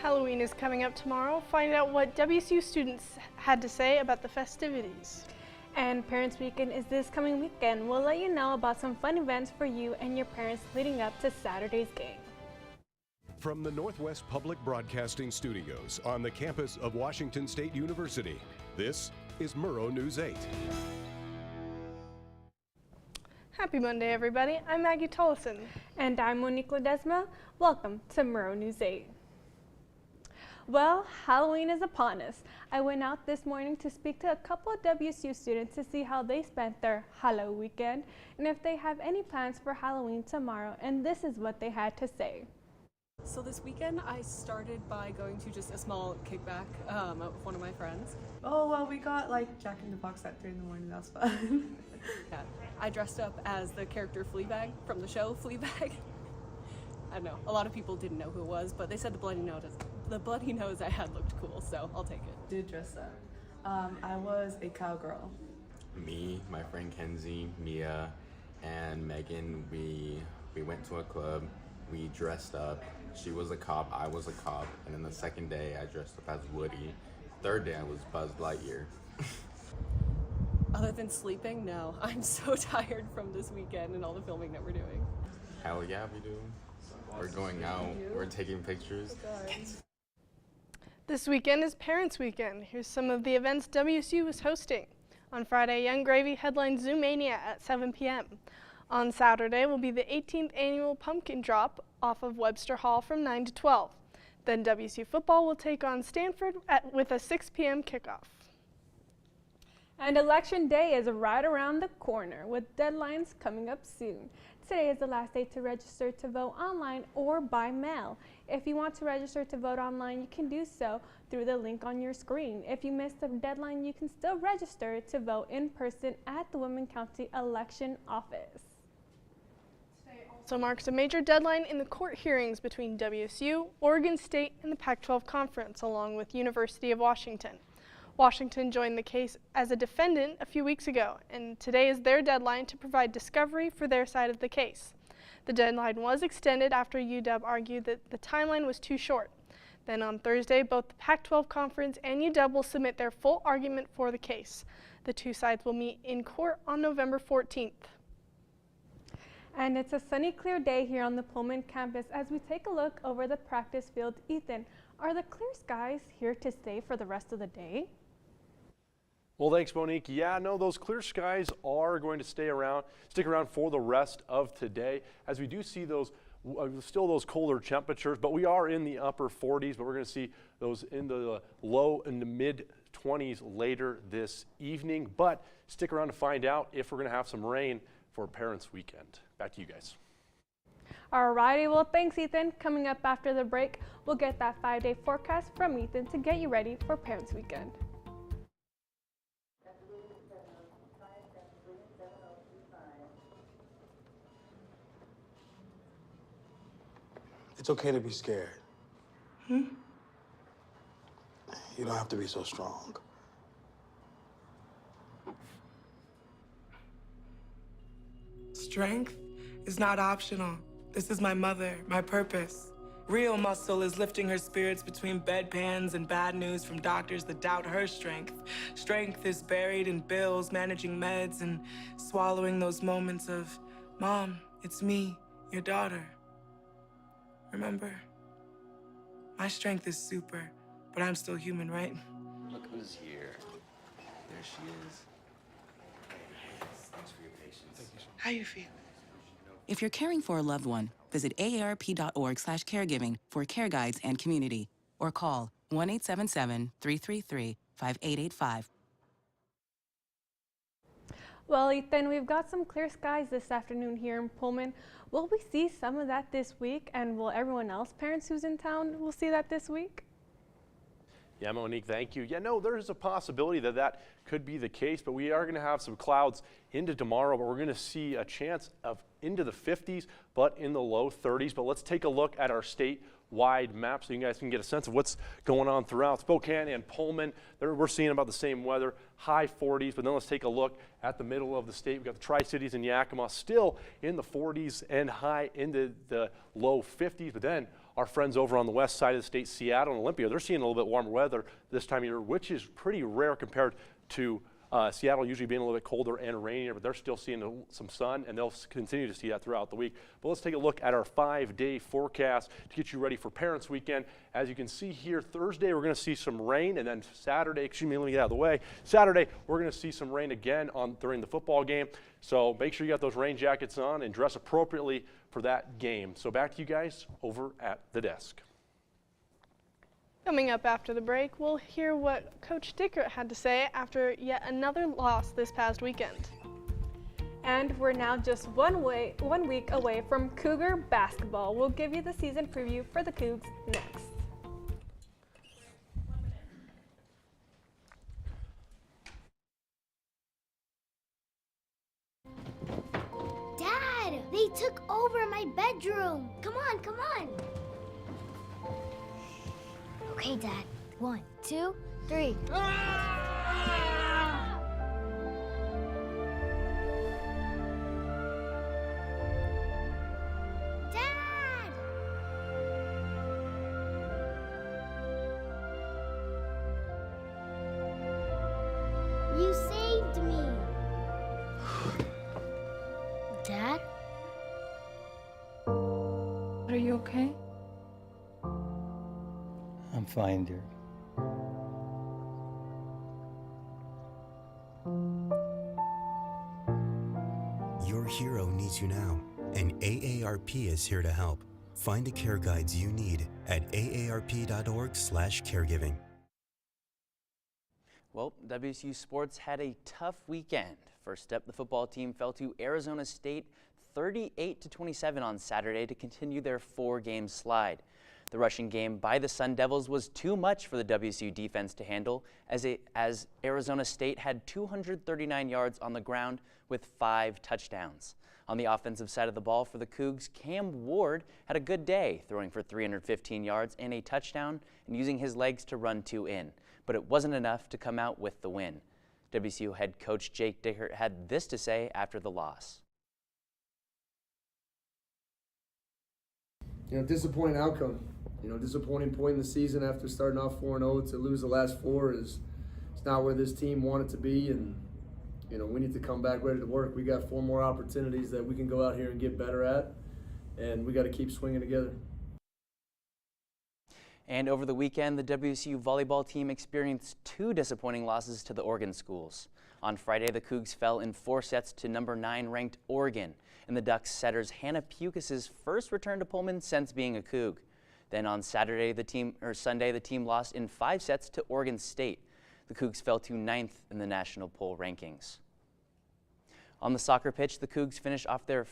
Halloween is coming up tomorrow. Find out what WSU students had to say about the festivities. And Parents Weekend is this coming weekend. We'll let you know about some fun events for you and your parents leading up to Saturday's game. From the Northwest Public Broadcasting Studios on the campus of Washington State University, this is Murrow News 8. Happy Monday, everybody. I'm Maggie Tollison. And I'm Monique Ledesma. Welcome to Murrow News 8. Well, Halloween is upon us. I went out this morning to speak to a couple of WSU students to see how they spent their Halloween weekend and if they have any plans for Halloween tomorrow, and this is what they had to say. So this weekend I started by going to just a small kickback out with one of my friends. Oh, well, we got like Jack in the Box at 3 in the morning. That was fun. Yeah, I dressed up as the character Fleabag from the show Fleabag. I don't know, a lot of people didn't know who it was, but they said the bloody nose I had looked cool, so I'll take it. Did dress up. I was a cowgirl. Me, my friend Kenzie, Mia, and Megan, we went to a club. We dressed up. She was a cop, I was a cop, and then the second day I dressed up as Woody. Third day I was Buzz Lightyear. Other than sleeping, no. I'm so tired from this weekend and all the filming that we're doing. Hell yeah, we do. We're going out, we're taking pictures. This weekend is Parents Weekend. Here's some of the events WSU is hosting. On Friday, Young Gravy headlines Zoomania at 7 p.m. On Saturday will be the 18th annual Pumpkin Drop off of Webster Hall from 9 to 12. Then WSU football will take on Stanford with a 6 p.m. kickoff. And Election Day is right around the corner with deadlines coming up soon. Today is the last day to register to vote online or by mail. If you want to register to vote online, you can do so through the link on your screen. If you missed the deadline, you can still register to vote in person at the Woodman County Election Office. Today also marks a major deadline in the court hearings between WSU, Oregon State, and the Pac-12 Conference, along with University of Washington. Washington joined the case as a defendant a few weeks ago, and today is their deadline to provide discovery for their side of the case. The deadline was extended after UW argued that the timeline was too short. Then on Thursday, both the Pac-12 Conference and UW will submit their full argument for the case. The two sides will meet in court on November 14th. And it's a sunny, clear day here on the Pullman campus as we take a look over the practice field. Ethan, are the clear skies here to stay for the rest of the day? Well, thanks, Monique. Yeah, no, those clear skies are going to stick around for the rest of today, as we do see those still those colder temperatures, but we are in the upper 40s, but we're going to see those in the low and the mid 20s later this evening. But stick around to find out if we're going to have some rain for Parents Weekend. Back to you guys. Alrighty, well, thanks, Ethan. Coming up after the break, we'll get that 5-day forecast from Ethan to get you ready for Parents Weekend. It's okay to be scared. You don't have to be so strong. Strength is not optional. This is my mother, my purpose. Real muscle is lifting her spirits between bedpans and bad news from doctors that doubt her strength. Strength is buried in bills, managing meds, and swallowing those moments of, Mom, it's me, your daughter. Remember, my strength is super, but I'm still human, right? Look who's here. There she is. Thanks for your patience. How you feel? If you're caring for a loved one, visit aarp.org/caregiving for care guides and community, or call 1-877-333-5885. Well, Ethan, we've got some clear skies this afternoon here in Pullman. Will we see some of that this week, and will everyone else, parents who's in town, will see that this week? Yeah, Monique, thank you. Yeah, no, there's a possibility that that could be the case, but we are going to have some clouds into tomorrow, but we're going to see a chance of into the 50s, but in the low 30s. But let's take a look at our statewide map so you guys can get a sense of what's going on throughout Spokane and Pullman. We're seeing about the same weather, high 40s, but then let's take a look at the middle of the state. We've got the Tri-Cities and Yakima still in the 40s and high into the low 50s, but then our friends over on the west side of the state, Seattle and Olympia, they're seeing a little bit warmer weather this time of year, which is pretty rare compared to Seattle usually being a little bit colder and rainier, but they're still seeing some sun, and they'll continue to see that throughout the week. But let's take a look at our 5-day forecast to get you ready for Parents Weekend. As you can see here, Thursday we're going to see some rain, and then Saturday, excuse me, let me get out of the way. Saturday we're going to see some rain again during the football game. So make sure you got those rain jackets on and dress appropriately for that game. So back to you guys over at the desk. Coming up after the break, we'll hear what Coach Dickert had to say after yet another loss this past weekend. And we're now just 1 week away from Cougar basketball. We'll give you the season preview for the Cougs next. Dad, they took over my bedroom. Come on, come on. Okay, Dad. 1, 2, 3. Dad! You saved me. Dad? Are you okay? I'm fine, dear. Your hero needs you now, and AARP is here to help. Find the care guides you need at aarp.org/caregiving. Well, WSU sports had a tough weekend. First up, the football team fell to Arizona State 38-27 on Saturday to continue their 4-game slide. The rushing game by the Sun Devils was too much for the WSU defense to handle as Arizona State had 239 yards on the ground with 5 touchdowns. On the offensive side of the ball for the Cougs, Cam Ward had a good day, throwing for 315 yards and a touchdown and using his legs to run 2 in. But it wasn't enough to come out with the win. WSU head coach Jake Dickert had this to say after the loss. Disappointing outcome. Disappointing point in the season after starting off 4-0 to lose the last 4 is it's not where this team wanted to be, and we need to come back ready to work. We got 4 more opportunities that we can go out here and get better at, and we got to keep swinging together. And over the weekend, the WSU volleyball team experienced 2 disappointing losses to the Oregon schools. On Friday, the Cougs fell in 4 sets to number 9 ranked Oregon, and the Ducks setter's Hannah Pukis' first return to Pullman since being a Coug. Then on Sunday, the team lost in 5 sets to Oregon State. The Cougs fell to 9th in the national poll rankings. On the soccer pitch, the Cougs finished off their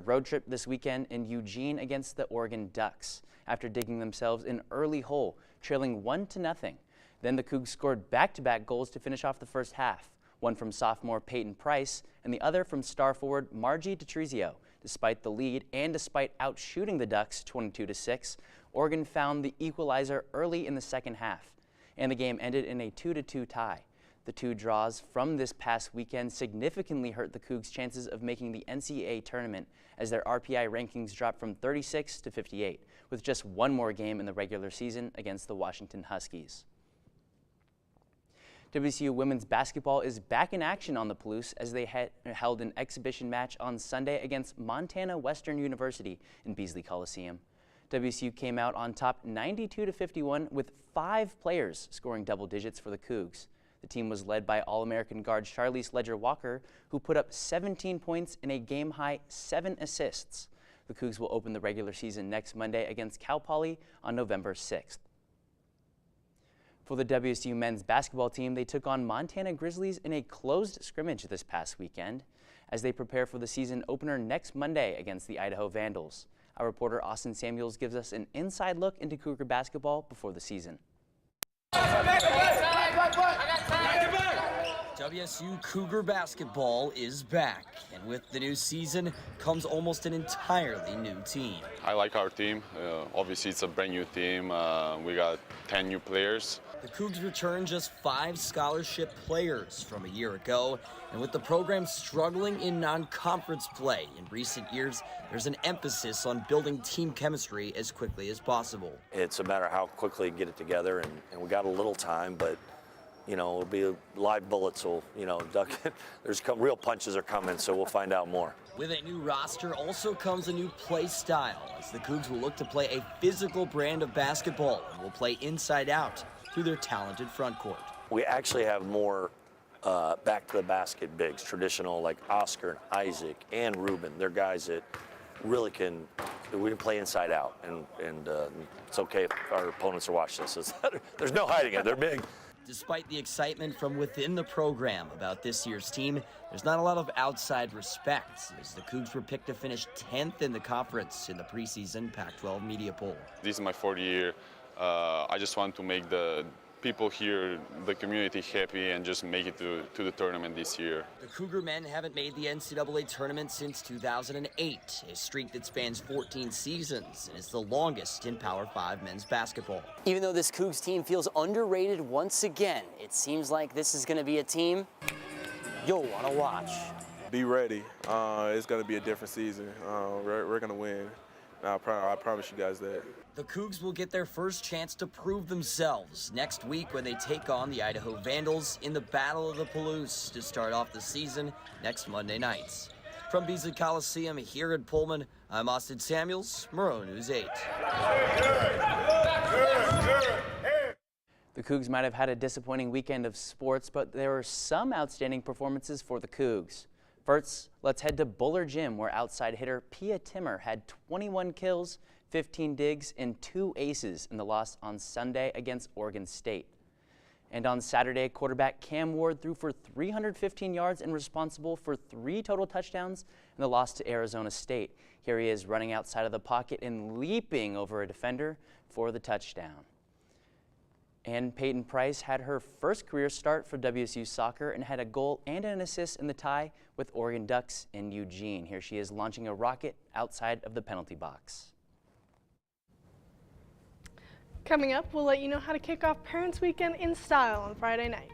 road trip this weekend in Eugene against the Oregon Ducks after digging themselves an early hole, trailing 1-0. Then the Cougs scored back-to-back goals to finish off the first half, one from sophomore Peyton Price and the other from star forward Margie Detrizio. Despite the lead and despite outshooting the Ducks 22-6, Oregon found the equalizer early in the second half, and the game ended in a 2-2 tie. The 2 draws from this past weekend significantly hurt the Cougs' chances of making the NCAA tournament as their RPI rankings dropped from 36 to 58, with just 1 more game in the regular season against the Washington Huskies. WSU women's basketball is back in action on the Palouse as they held an exhibition match on Sunday against Montana Western University in Beasley Coliseum. WSU came out on top 92-51 with 5 players scoring double digits for the Cougs. The team was led by All-American guard Charlize Ledger-Walker, who put up 17 points and a game-high 7 assists. The Cougs will open the regular season next Monday against Cal Poly on November 6th. For the WSU men's basketball team, they took on Montana Grizzlies in a closed scrimmage this past weekend as they prepare for the season opener next Monday against the Idaho Vandals. Our reporter Austin Samuels gives us an inside look into Cougar basketball before the season. WSU Cougar basketball is back, and with the new season comes almost an entirely new team. I like our team. Obviously, it's a brand new team. We got 10 new players. The Cougs return just 5 scholarship players from a year ago, and with the program struggling in non-conference play in recent years, there's an emphasis on building team chemistry as quickly as possible. It's a matter of how quickly you get it together, and we got a little time, but you know, it'll be live bullets will, you know, real punches are coming, so we'll find out more. With a new roster also comes a new play style, as the Cougs will look to play a physical brand of basketball and will play inside out through their talented front court. We actually have more back to the basket bigs, traditional like Oscar, Isaac, and Ruben. They're guys that really we can play inside out, and it's okay if our opponents are watching this. There's no hiding it, they're big. Despite the excitement from within the program about this year's team, there's not a lot of outside respect, as the Cougs were picked to finish 10th in the conference in the preseason Pac-12 media poll. This is my 4th year. I just want to make the people here, the community happy, and just make it to the tournament this year. The Cougar men haven't made the NCAA tournament since 2008, a streak that spans 14 seasons and is the longest in Power 5 men's basketball. Even though this Cougs team feels underrated once again, it seems like this is going to be a team you'll want to watch. Be ready. It's going to be a different season. We're going to win. I promise you guys that. The Cougs will get their first chance to prove themselves next week when they take on the Idaho Vandals in the Battle of the Palouse to start off the season next Monday night. From Beasley Coliseum here in Pullman, I'm Austin Samuels, Murrow News 8. The Cougs might have had a disappointing weekend of sports, but there were some outstanding performances for the Cougs. First, let's head to Buller Gym, where outside hitter Pia Timmer had 21 kills, 15 digs, and 2 aces in the loss on Sunday against Oregon State. And on Saturday, quarterback Cam Ward threw for 315 yards and responsible for 3 total touchdowns in the loss to Arizona State. Here he is running outside of the pocket and leaping over a defender for the touchdown. And Peyton Price had her first career start for WSU soccer and had a goal and an assist in the tie with Oregon Ducks in Eugene. Here she is launching a rocket outside of the penalty box. Coming up, we'll let you know how to kick off Parents' Weekend in style on Friday night.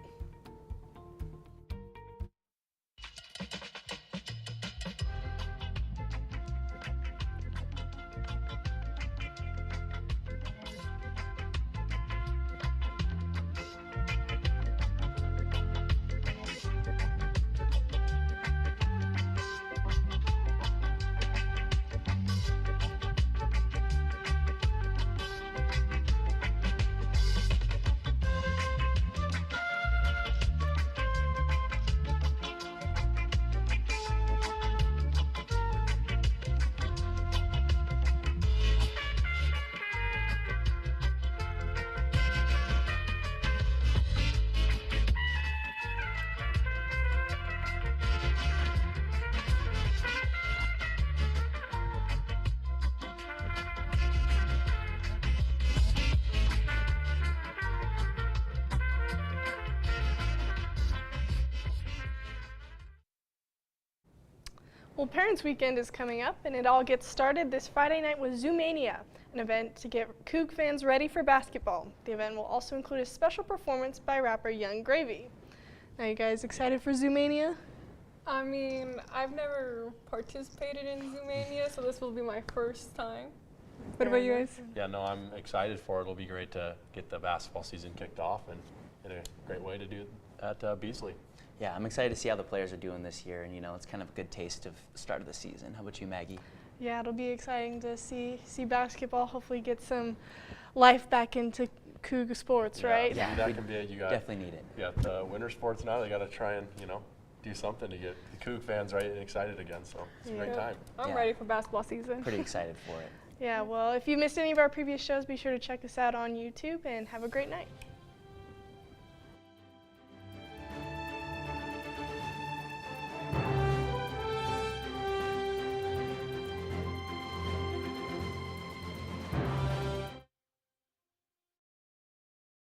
Well, Parents' Weekend is coming up, and it all gets started this Friday night with Zoomania, an event to get Coug fans ready for basketball. The event will also include a special performance by rapper Young Gravy. Now, you guys excited for Zoomania? I mean, I've never participated in Zoomania, so this will be my first time. What about you guys? Yeah, no, I'm excited for it. It'll be great to get the basketball season kicked off, and in a great way to do it at Beasley. Yeah, I'm excited to see how the players are doing this year, and you know, it's kind of a good taste of the start of the season. How about you, Maggie? Yeah, it'll be exciting to see basketball. Hopefully, get some life back into Cougar sports, right? Yeah, that can be it. You got definitely need it. You got the winter sports now. They got to try and do something to get the Coug fans right and excited again. So it's a great time. I'm ready for basketball season. Pretty excited for it. Yeah, well, if you missed any of our previous shows, be sure to check us out on YouTube and have a great night.